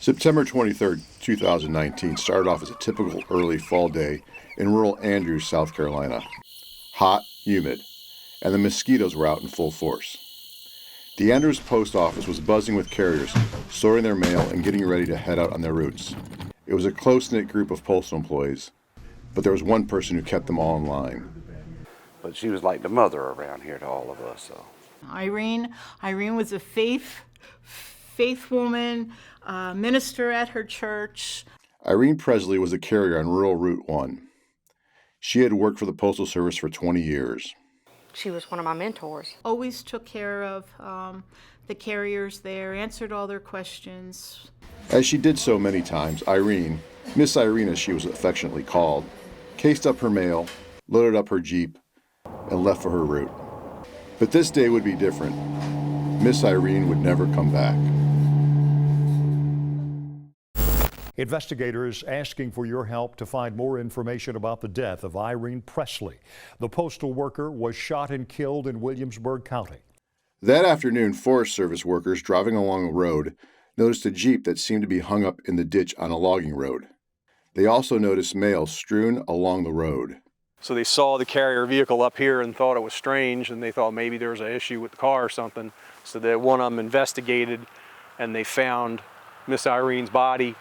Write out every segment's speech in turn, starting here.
September 23, 2019 started off as a typical early fall day in rural Andrews, South Carolina. Hot, humid, and the mosquitoes were out in full force. The Andrews post office was buzzing with carriers, sorting their mail and getting ready to head out on their routes. It was a close-knit group of postal employees, but there was one person who kept them all in line. But she was like the mother around here to all of us. So Irene was a faith woman, minister at her church. Irene Pressley was a carrier on rural Route 1. She had worked for the Postal Service for 20 years. She was one of my mentors. Always took care of the carriers there, answered all their questions. As she did so many times, Irene, Miss Irene as she was affectionately called, cased up her mail, loaded up her Jeep, and left for her route. But this day would be different. Miss Irene would never come back. Investigators asking for your help to find more information about the death of Irene Pressley. The postal worker was shot and killed in Williamsburg County. That afternoon, Forest Service workers driving along a road noticed a Jeep that seemed to be hung up in the ditch on a logging road. They also noticed mail strewn along the road. So they saw the carrier vehicle up here and thought it was strange, and they thought maybe there was an issue with the car or something. So that one of them investigated, and they found Miss Irene's body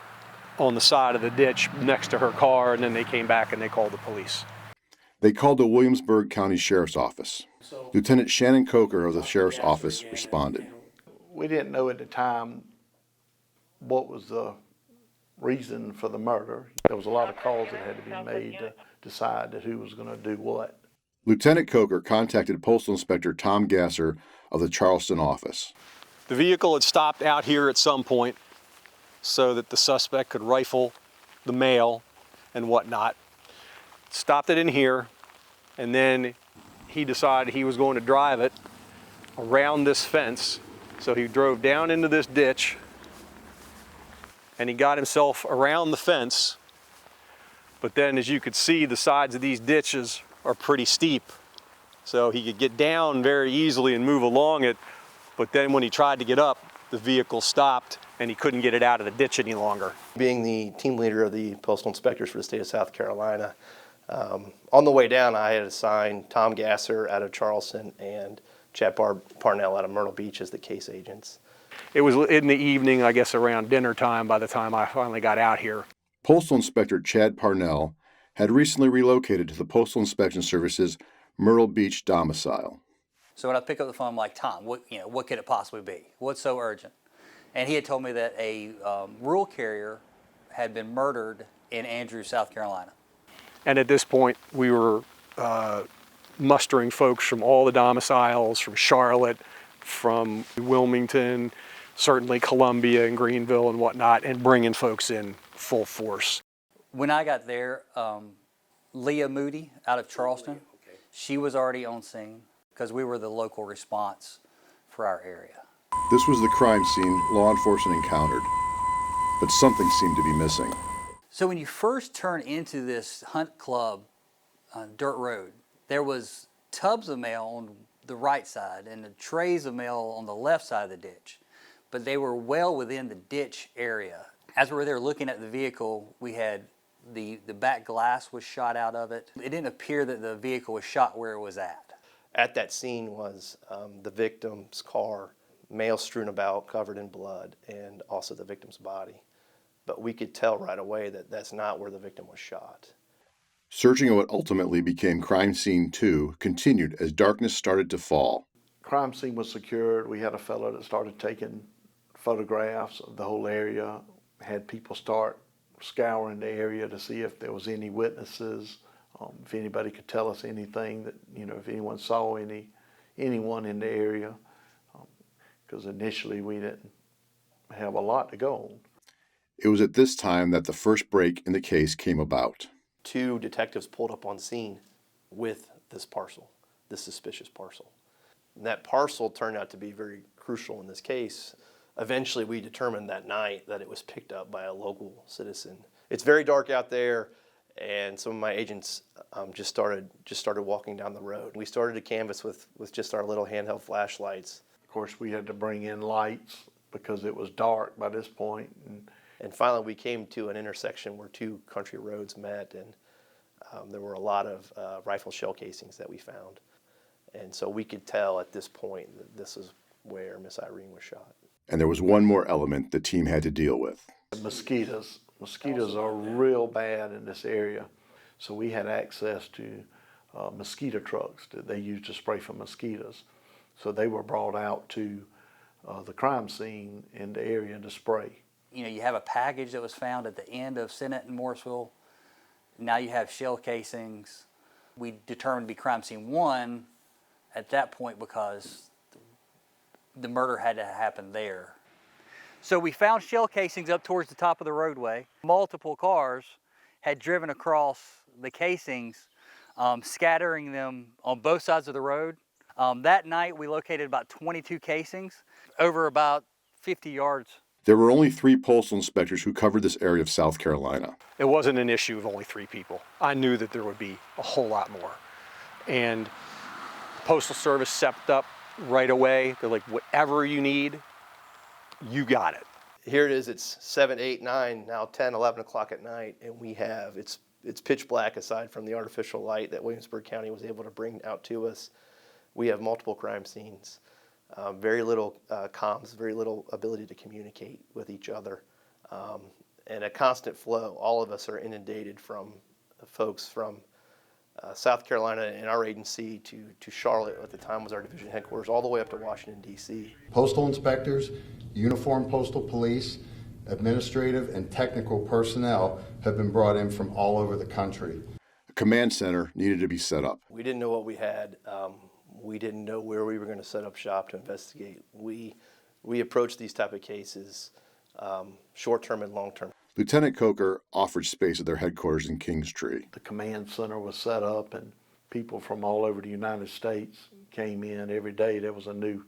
on the side of the ditch next to her car, and then they came back and they called the police. They called the Williamsburg County Sheriff's Office. Lieutenant Shannon Coker of the Sheriff's Office responded. We didn't know at the time what was the reason for the murder. There was a lot of calls that had to be made to decide that who was going to do what. Lieutenant Coker contacted Postal Inspector Tom Gasser of the Charleston office. The vehicle had stopped out here at some point so that the suspect could rifle the mail and whatnot. Stopped it in here, and then he decided he was going to drive it around this fence. So he drove down into this ditch, and he got himself around the fence. But then, as you could see, the sides of these ditches are pretty steep. So he could get down very easily and move along it. But then when he tried to get up, the vehicle stopped and he couldn't get it out of the ditch any longer. Being the team leader of the Postal Inspectors for the state of South Carolina, on the way down I had assigned Tom Gasser out of Charleston and Chad Parnell out of Myrtle Beach as the case agents. It was in the evening, I guess around dinner time, by the time I finally got out here. Postal Inspector Chad Parnell had recently relocated to the Postal Inspection Service's Myrtle Beach domicile. So when I pick up the phone, I'm like, Tom, what could it possibly be? What's so urgent? And he had told me that a rural carrier had been murdered in Andrews, South Carolina. And at this point, we were mustering folks from all the domiciles, from Charlotte, from Wilmington, certainly Columbia and Greenville and whatnot, and bringing folks in full force. When I got there, Leah Moody out of Charleston, she was already on scene because we were the local response for our area. This was the crime scene law enforcement encountered, but something seemed to be missing. So when you first turn into this hunt club dirt road, there was tubs of mail on the right side and the trays of mail on the left side of the ditch, but they were well within the ditch area. As we were there looking at the vehicle, we had the back glass was shot out of it. It didn't appear that the vehicle was shot where it was at. At that scene was the victim's car, mail strewn about, covered in blood, and also the victim's body. But we could tell right away that that's not where the victim was shot. Searching of what ultimately became Crime Scene 2 continued as darkness started to fall. Crime scene was secured. We had a fellow that started taking photographs of the whole area, had people start scouring the area to see if there was any witnesses, if anybody could tell us anything that, if anyone saw anyone in the area, because initially we didn't have a lot to go on. It was at this time that the first break in the case came about. 2 detectives pulled up on scene with this parcel, this suspicious parcel. And that parcel turned out to be very crucial in this case. Eventually we determined that night that it was picked up by a local citizen. It's very dark out there, and some of my agents just started walking down the road. We started to canvass with just our little handheld flashlights. Of course, we had to bring in lights because it was dark by this point. And finally, we came to an intersection where two country roads met, and there were a lot of rifle shell casings that we found. And so we could tell at this point that this is where Miss Irene was shot. And there was one more element the team had to deal with. Mosquitoes. Mosquitoes are real bad in this area. So we had access to mosquito trucks that they used to spray for mosquitoes. So they were brought out to the crime scene in the area to spray. You know, you have a package that was found at the end of Senate and Morrisville. Now you have shell casings. We determined to be crime scene 1 at that point because the murder had to happen there. So we found shell casings up towards the top of the roadway. Multiple cars had driven across the casings, scattering them on both sides of the road. That night we located about 22 casings over about 50 yards. There were only 3 postal inspectors who covered this area of South Carolina. It wasn't an issue of only 3 people. I knew that there would be a whole lot more. And the Postal Service stepped up right away. They're like, whatever you need, you got it. Here it is, it's 7, 8, 9, now 10, 11 o'clock at night, and we have, it's pitch black aside from the artificial light that Williamsburg County was able to bring out to us. We have multiple crime scenes, very little comms, very little ability to communicate with each other, and a constant flow. All of us are inundated from folks from South Carolina and our agency to Charlotte, at the time was our division headquarters, all the way up to Washington, D.C. Postal inspectors, uniformed postal police, administrative and technical personnel have been brought in from all over the country. A command center needed to be set up. We didn't know what we had. We didn't know where we were going to set up shop to investigate. We approached these type of cases short-term and long-term. Lieutenant Coker offered space at their headquarters in Kingstree. The command center was set up and people from all over the United States came in every day. There was a new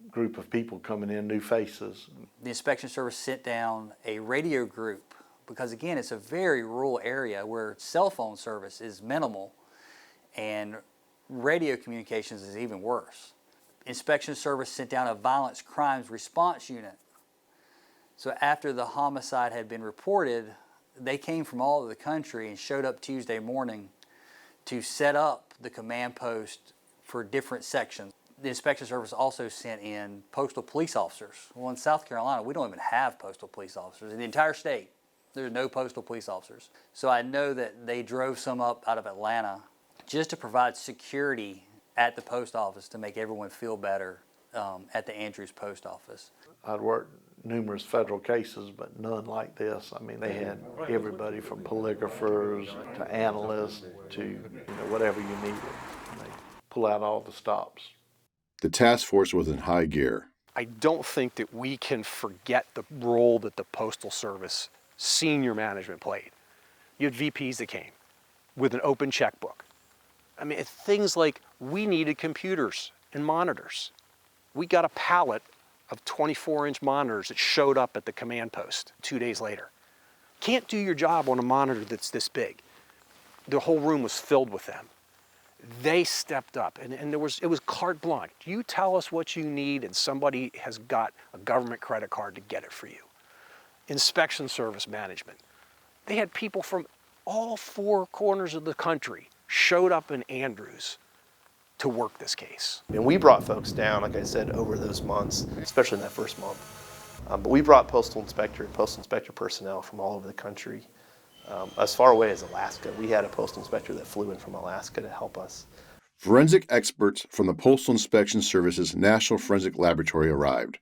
group of people coming in, new faces. The Inspection Service sent down a radio group because, again, it's a very rural area where cell phone service is minimal and radio communications is even worse. Inspection Service sent down a violence crimes response unit. So after the homicide had been reported, they came from all over the country and showed up Tuesday morning to set up the command post for different sections. The Inspection Service also sent in postal police officers. Well, in South Carolina, we don't even have postal police officers. In the entire state, there's no postal police officers. So I know that they drove some up out of Atlanta just to provide security at the post office to make everyone feel better at the Andrews post office. I'd worked numerous federal cases, but none like this. I mean, they had everybody from polygraphers to analysts to whatever you needed. And they pull out all the stops. The task force was in high gear. I don't think that we can forget the role that the Postal Service senior management played. You had VPs that came with an open checkbook. I mean, things like we needed computers and monitors. We got a pallet of 24-inch monitors that showed up at the command post 2 days later. Can't do your job on a monitor that's this big. The whole room was filled with them. They stepped up, and it was carte blanche. You tell us what you need, and somebody has got a government credit card to get it for you. Inspection Service management. They had people from all 4 corners of the country showed up in Andrews to work this case. And we brought folks down, like I said, over those months, especially in that first month. But we brought postal inspector personnel from all over the country. As far away as Alaska. We had a postal inspector that flew in from Alaska to help us. Forensic experts from the Postal Inspection Service's National Forensic Laboratory arrived.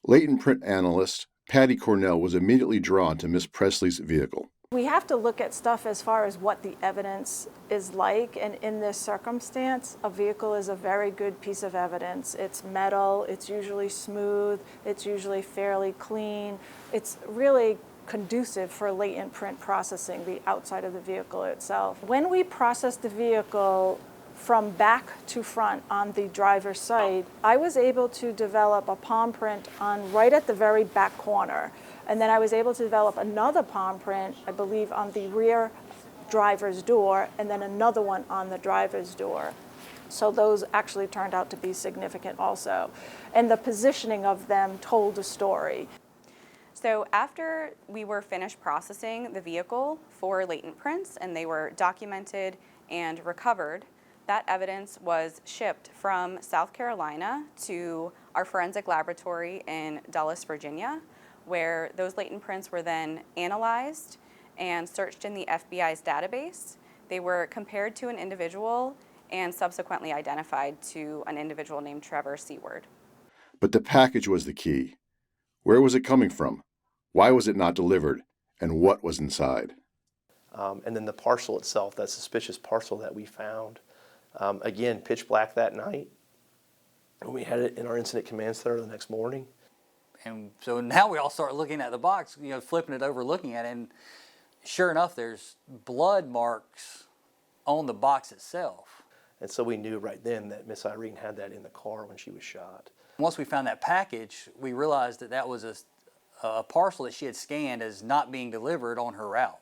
Latent print analyst Patty Cornell was immediately drawn to Miss Pressley's vehicle. We have to look at stuff as far as what the evidence is like, and in this circumstance, a vehicle is a very good piece of evidence. It's metal, it's usually smooth, it's usually fairly clean. It's really conducive for latent print processing, the outside of the vehicle itself. When we processed the vehicle from back to front on the driver's side, I was able to develop a palm print on right at the very back corner. And then I was able to develop another palm print, I believe, on the rear driver's door, and then another one on the driver's door. So those actually turned out to be significant also. And the positioning of them told a story. So after we were finished processing the vehicle for latent prints and they were documented and recovered, that evidence was shipped from South Carolina to our forensic laboratory in Dulles, Virginia, where those latent prints were then analyzed and searched in the FBI's database. They were compared to an individual and subsequently identified to an individual named Trevor Seward. But the package was the key. Where was it coming from? Why was it not delivered? And what was inside? And then the parcel itself, that suspicious parcel that we found, again, pitch black that night. And we had it in our incident command center the next morning. And so now we all start looking at the box, flipping it over, looking at it, and sure enough, there's blood marks on the box itself. And so we knew right then that Miss Irene had that in the car when she was shot. Once we found that package, we realized that that was a parcel that she had scanned as not being delivered on her route.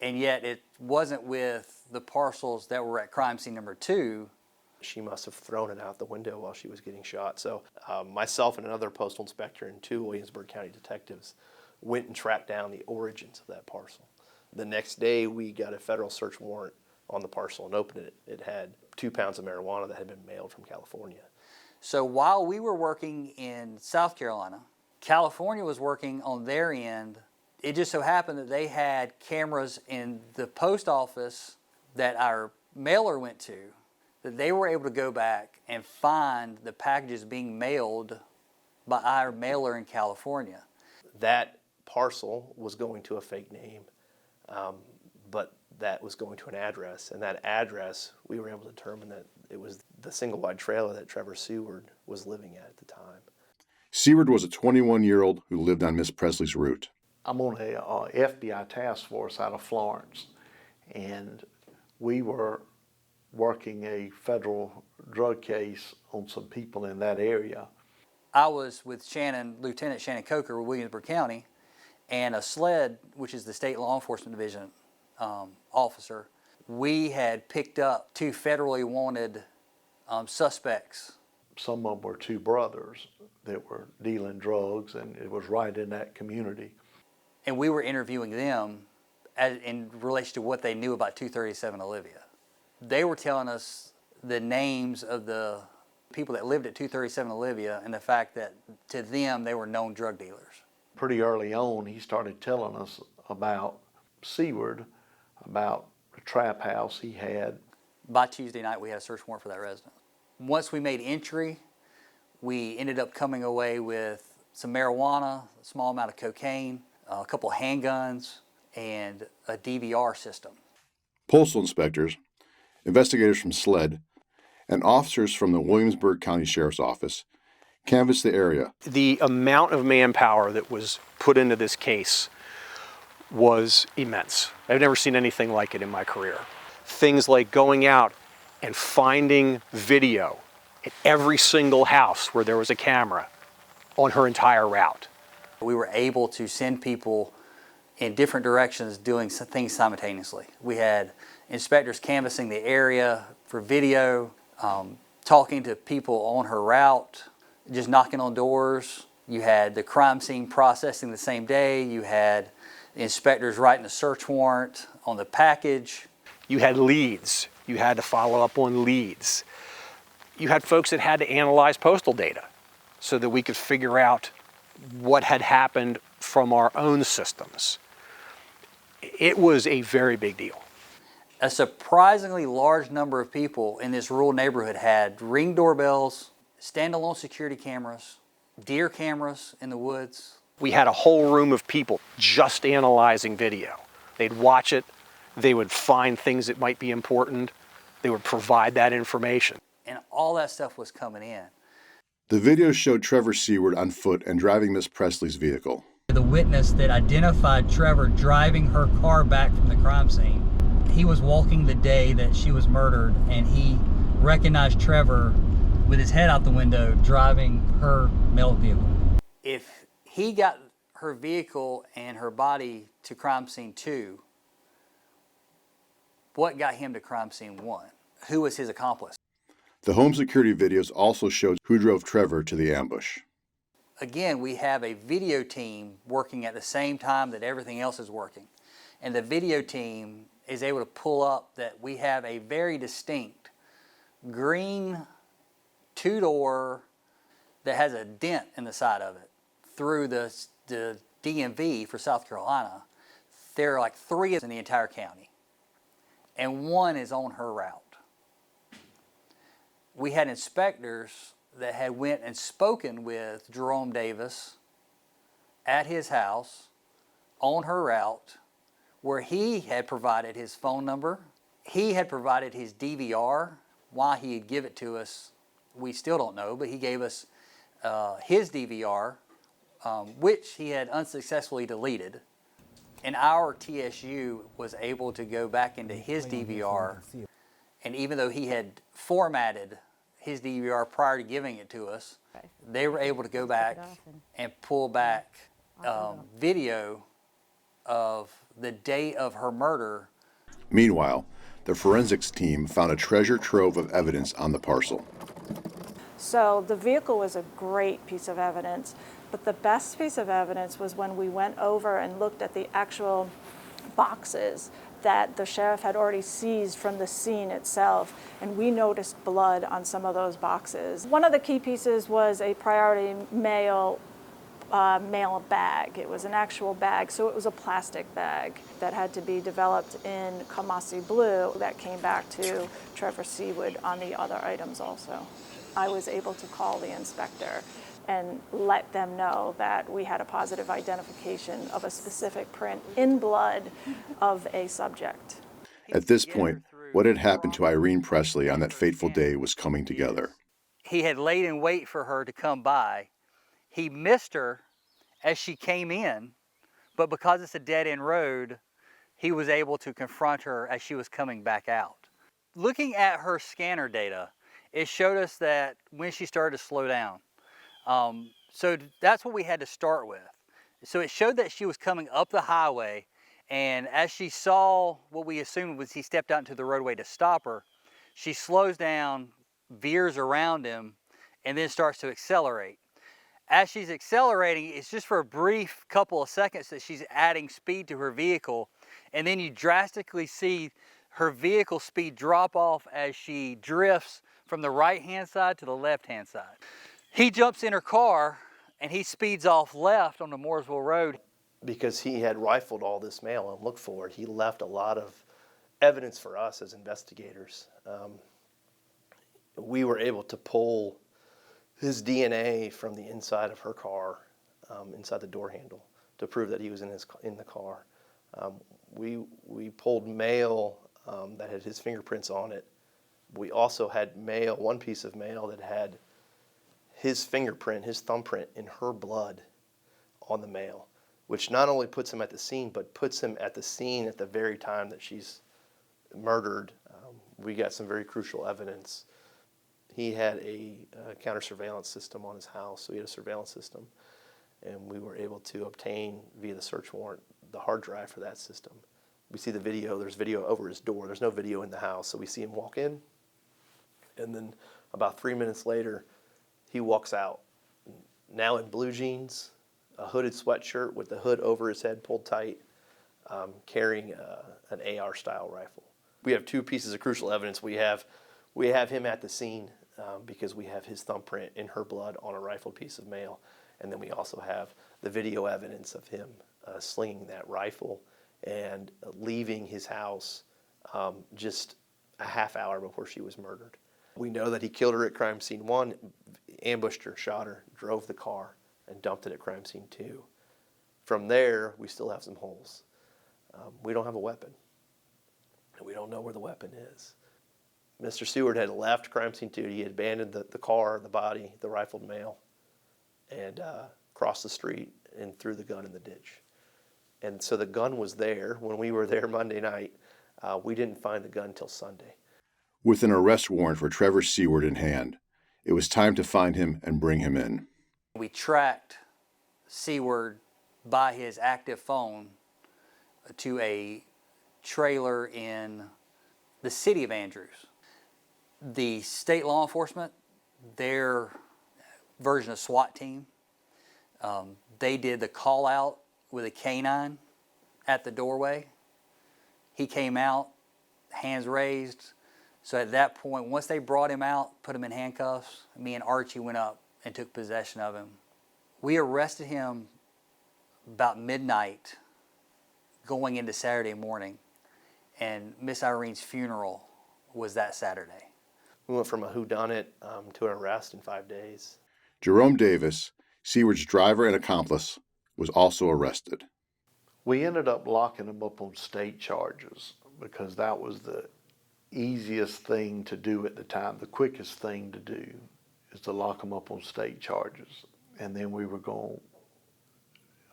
And yet it wasn't with the parcels that were at crime scene number 2. She must have thrown it out the window while she was getting shot. So myself and another postal inspector and 2 Williamsburg County detectives went and tracked down the origins of that parcel. The next day we got a federal search warrant on the parcel and opened it. It had 2 pounds of marijuana that had been mailed from California. So while we were working in South Carolina, California was working on their end. It just so happened that they had cameras in the post office that our mailer went to, that they were able to go back and find the packages being mailed by our mailer in California. That parcel was going to a fake name, but that was going to an address, and that address, we were able to determine that it was the single-wide trailer that Trevor Seward was living at the time. Seward was a 21-year-old who lived on Miss Presley's route. I'm on a FBI task force out of Florence, and we were working a federal drug case on some people in that area. I was with Lieutenant Shannon Coker with Williamsburg County, and a SLED, which is the State Law Enforcement Division officer. We had picked up 2 federally wanted suspects. Some of them were 2 brothers that were dealing drugs, and it was right in that community. And we were interviewing them in relation to what they knew about 237 Olivia. They were telling us the names of the people that lived at 237 Olivia and the fact that to them they were known drug dealers. Pretty early on, he started telling us about Seward, about the trap house he had. By Tuesday night, we had a search warrant for that residence. Once we made entry, we ended up coming away with some marijuana, a small amount of cocaine, a couple handguns, and a DVR system. Postal inspectors, investigators from SLED, and officers from the Williamsburg County Sheriff's Office canvassed the area. The amount of manpower that was put into this case was immense. I've never seen anything like it in my career. Things like going out and finding video at every single house where there was a camera on her entire route. We were able to send people in different directions doing some things simultaneously. We had inspectors canvassing the area for video, talking to people on her route, just knocking on doors. You had the crime scene processing the same day. You had inspectors writing a search warrant on the package. You had leads. You had to follow up on leads. You had folks that had to analyze postal data so that we could figure out what had happened from our own systems. It was a very big deal. A surprisingly large number of people in this rural neighborhood had Ring doorbells, standalone security cameras, deer cameras in the woods. We had a whole room of people just analyzing video. They'd watch it, they would find things that might be important, they would provide that information. And all that stuff was coming in. The video showed Trevor Seward on foot and driving Miss Presley's vehicle. The witness that identified Trevor driving her car back from the crime scene, he was walking the day that she was murdered, and he recognized Trevor with his head out the window driving her mail vehicle. If he got her vehicle and her body to crime scene 2, what got him to crime scene 1? Who was his accomplice? The home security videos also showed who drove Trevor to the ambush. again, we have a video team working at the same time that everything else is working. And the video team is able to pull up that we have a very distinct green two-door that has a dent in the side of it. Through the DMV for South Carolina, there are like 3 in the entire county, and 1 is on her route. We had inspectors that had went and spoken with Jerome Davis at his house on her route, where he had provided his phone number. He had provided his DVR. Why he would give it to us, we still don't know, but he gave us his DVR, which he had unsuccessfully deleted. And our TSU was able to go back into his DVR, and even though he had formatted his DVR prior to giving it to us, they were able to go back and pull back video of the day of her murder. Meanwhile, the forensics team found a treasure trove of evidence on the parcel. So the vehicle was a great piece of evidence, but the best piece of evidence was when we went over and looked at the actual boxes that the sheriff had already seized from the scene itself, and we noticed blood on some of those boxes. One of the key pieces was a priority mail bag. It was an actual bag, so it was a plastic bag that had to be developed in Kamasi blue that came back to Trevor Seawood on the other items also. I was able to call the inspector and let them know that we had a positive identification of a specific print in blood of a subject. At this point, what had happened to Irene Pressley on that fateful day was coming together. He had laid in wait for her to come by. He missed her as she came in, but because it's a dead-end road, he was able to confront her as she was coming back out. Looking at her scanner data, it showed us that when she started to slow down. So that's what we had to start with. So it showed that she was coming up the highway, and as she saw what we assumed was he stepped out into the roadway to stop her, she slows down, veers around him, and then starts to accelerate. As she's accelerating, it's just for a brief couple of seconds that she's adding speed to her vehicle, and then you drastically see her vehicle speed drop off as she drifts from the right-hand side to the left-hand side. He jumps in her car and he speeds off left on the Mooresville Road. Because he had rifled all this mail and looked for it, he left a lot of evidence for us as investigators. We were able to pull his DNA from the inside of her car, inside the door handle, to prove that he was in the car. We pulled mail that had his fingerprints on it. We also had mail, one piece of mail that had his fingerprint, his thumbprint in her blood on the mail, which not only puts him at the scene, but puts him at the scene at the very time that she's murdered. We got some very crucial evidence. He had a counter surveillance system on his house, so he had a surveillance system, and we were able to obtain via the search warrant the hard drive for that system. We see the video, there's video over his door, there's no video in the house, so we see him walk in, and then about 3 minutes later, he walks out, now in blue jeans, a hooded sweatshirt with the hood over his head pulled tight, carrying an AR-style rifle. We have 2 pieces of crucial evidence. We have him at the scene because we have his thumbprint in her blood on a rifled piece of mail, and then we also have the video evidence of him slinging that rifle and leaving his house just a half hour before she was murdered. We know that he killed her at crime scene 1, ambushed her, shot her, drove the car, and dumped it at crime scene 2. From there, we still have some holes. We don't have a weapon, and we don't know where the weapon is. Mr. Seward had left crime scene 2. He had abandoned the car, the body, the rifled mail, and crossed the street and threw the gun in the ditch. And so the gun was there when we were there Monday night. We didn't find the gun until Sunday. With an arrest warrant for Trevor Seawood in hand, it was time to find him and bring him in. We tracked Seaward by his active phone to a trailer in the city of Andrews. The state law enforcement, their version of SWAT team, They did the call out with a canine at the doorway. He came out, hands raised. So at that point, once they brought him out, put him in handcuffs, me and Archie went up and took possession of him. We arrested him about midnight going into Saturday morning, and Miss Irene's funeral was that Saturday. We went from a whodunit to an arrest in 5 days. Jerome Davis, Seward's driver and accomplice, was also arrested. We ended up locking him up on state charges because that was the easiest thing to do at the time. The quickest thing to do is to lock him up on state charges. And then we were going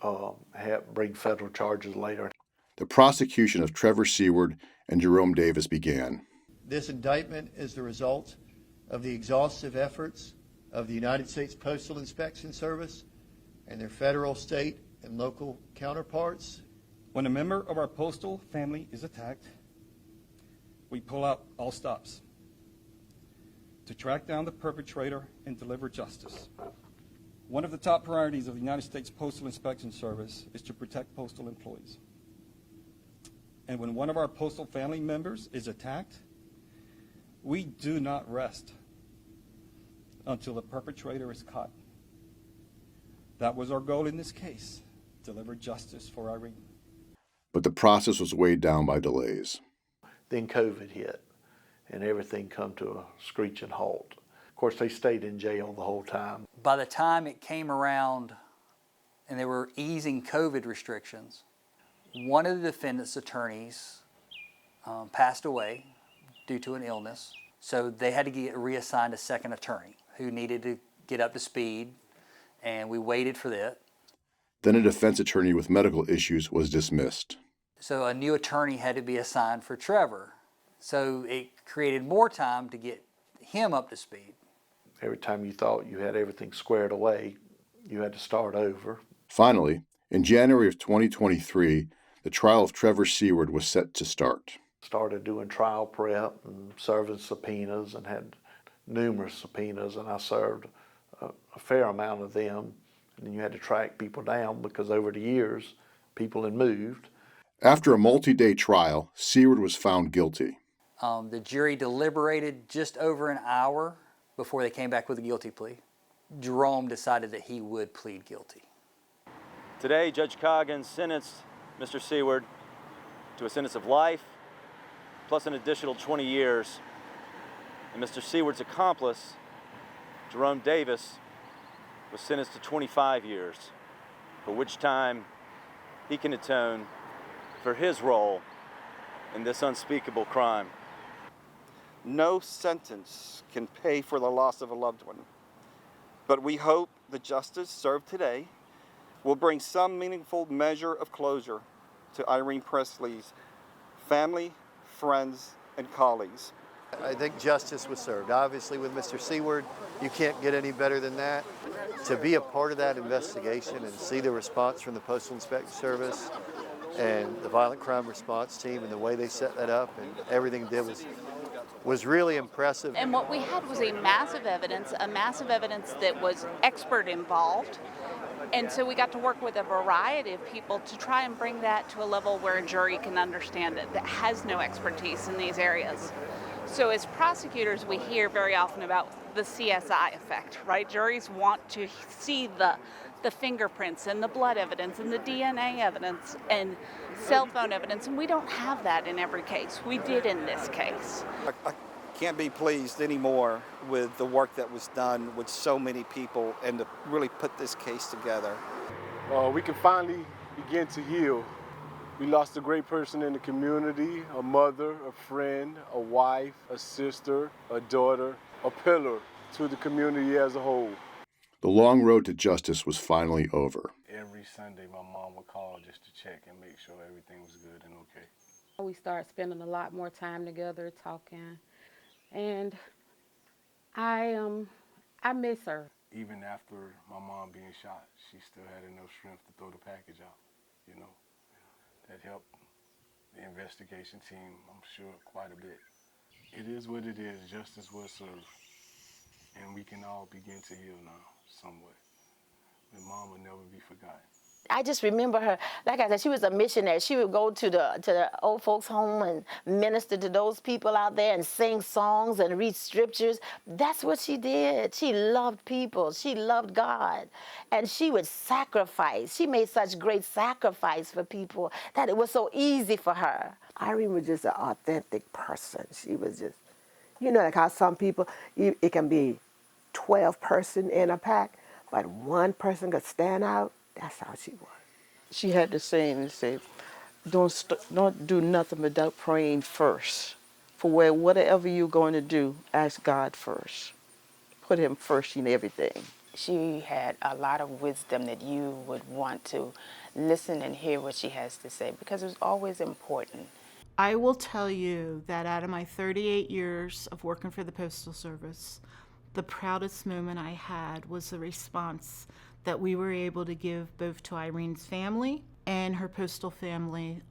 to bring federal charges later. The prosecution of Trevor Seward and Jerome Davis began. This indictment is the result of the exhaustive efforts of the United States Postal Inspection Service and their federal, state, and local counterparts. When a member of our postal family is attacked, we pull out all stops to track down the perpetrator and deliver justice. One of the top priorities of the United States Postal Inspection Service is to protect postal employees. And when one of our postal family members is attacked, we do not rest until the perpetrator is caught. That was our goal in this case, deliver justice for Irene. But the process was weighed down by delays. Then COVID hit, and everything come to a screeching halt. Of course, they stayed in jail the whole time. By the time it came around and they were easing COVID restrictions, one of the defendant's attorneys passed away due to an illness, so they had to get reassigned a second attorney who needed to get up to speed, and we waited for that. Then a defense attorney with medical issues was dismissed. So a new attorney had to be assigned for Trevor. So it created more time to get him up to speed. Every time you thought you had everything squared away, you had to start over. Finally, in January of 2023, the trial of Trevor Seward was set to start. Started doing trial prep and serving subpoenas and had numerous subpoenas, and I served a fair amount of them. And then you had to track people down because over the years, people had moved. After a multi-day trial, Seward was found guilty. The jury deliberated just over an hour before they came back with a guilty plea. Jerome decided that he would plead guilty. Today, Judge Coggins sentenced Mr. Seward to a sentence of life plus an additional 20 years. And Mr. Seward's accomplice, Jerome Davis, was sentenced to 25 years, for which time he can atone for his role in this unspeakable crime. No sentence can pay for the loss of a loved one, but we hope the justice served today will bring some meaningful measure of closure to Irene Pressley's family, friends, and colleagues. I think justice was served. Obviously, with Mr. Seward, you can't get any better than that. To be a part of that investigation and see the response from the Postal Inspection Service and the violent crime response team and the way they set that up and everything they did was really impressive. And what we had was a massive evidence that was expert involved. And so we got to work with a variety of people to try and bring that to a level where a jury can understand it that has no expertise in these areas. So as prosecutors, we hear very often about the CSI effect, right? Juries want to see the fingerprints and the blood evidence and the DNA evidence and cell phone evidence, and we don't have that in every case. We did in this case. I can't be pleased anymore with the work that was done with so many people and to really put this case together. We can finally begin to heal. We lost a great person in the community, a mother, a friend, a wife, a sister, a daughter, a pillar to the community as a whole. The long road to justice was finally over. Every Sunday, my mom would call just to check and make sure everything was good and okay. We started spending a lot more time together talking, and I miss her. Even after my mom being shot, she still had enough strength to throw the package out, you know. That helped the investigation team, I'm sure, quite a bit. It is what it is. Justice was served. And we can all begin to heal now, somewhat. and Mom will never be forgotten. I just remember her, like I said, she was a missionary. She would go to the old folks' home and minister to those people out there and sing songs and read scriptures. That's what she did. She loved people. She loved God. And she would sacrifice. She made such great sacrifice for people that it was so easy for her. Irene was just an authentic person. She was just, you know, like how some people, it can be 12 person in a pack, but one person could stand out. That's how she was. She had the saying and said, don't do nothing without praying first. For whatever you're going to do, ask God first. Put him first in everything. She had a lot of wisdom that you would want to listen and hear what she has to say, because it was always important. I will tell you that out of my 38 years of working for the Postal Service, the proudest moment I had was the response that we were able to give both to Irene's family and her postal family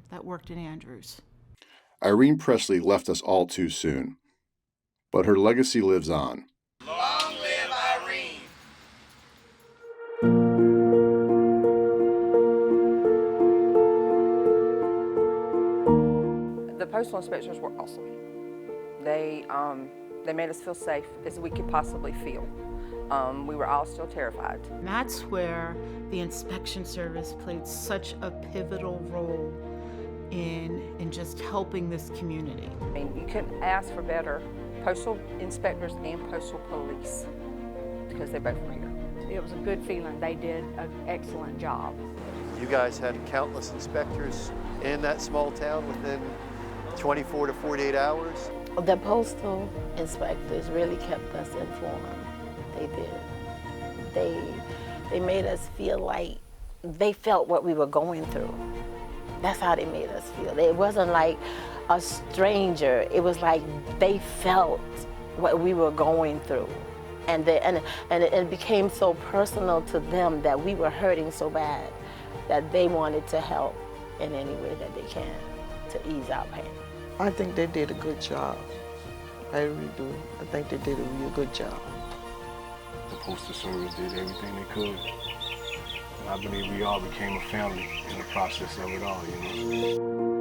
that worked in Andrews. Irene Pressley left us all too soon, but her legacy lives on. Long live Irene! The postal inspectors were awesome. They made us feel safe as we could possibly feel. We were all still terrified. And that's where the inspection service played such a pivotal role in just helping this community. I mean, you couldn't ask for better postal inspectors and postal police because they both were here. It was a good feeling. They did an excellent job. You guys had countless inspectors in that small town within 24 to 48 hours. The postal inspectors really kept us informed. They did. They made us feel like they felt what we were going through. That's how they made us feel. It wasn't like a stranger. It was like they felt what we were going through. And it became so personal to them that we were hurting so bad that they wanted to help in any way that they can to ease our pain. I think they did a good job. I really do. I think they did a real good job. The Postal Service did everything they could. And I believe we all became a family in the process of it all, you know.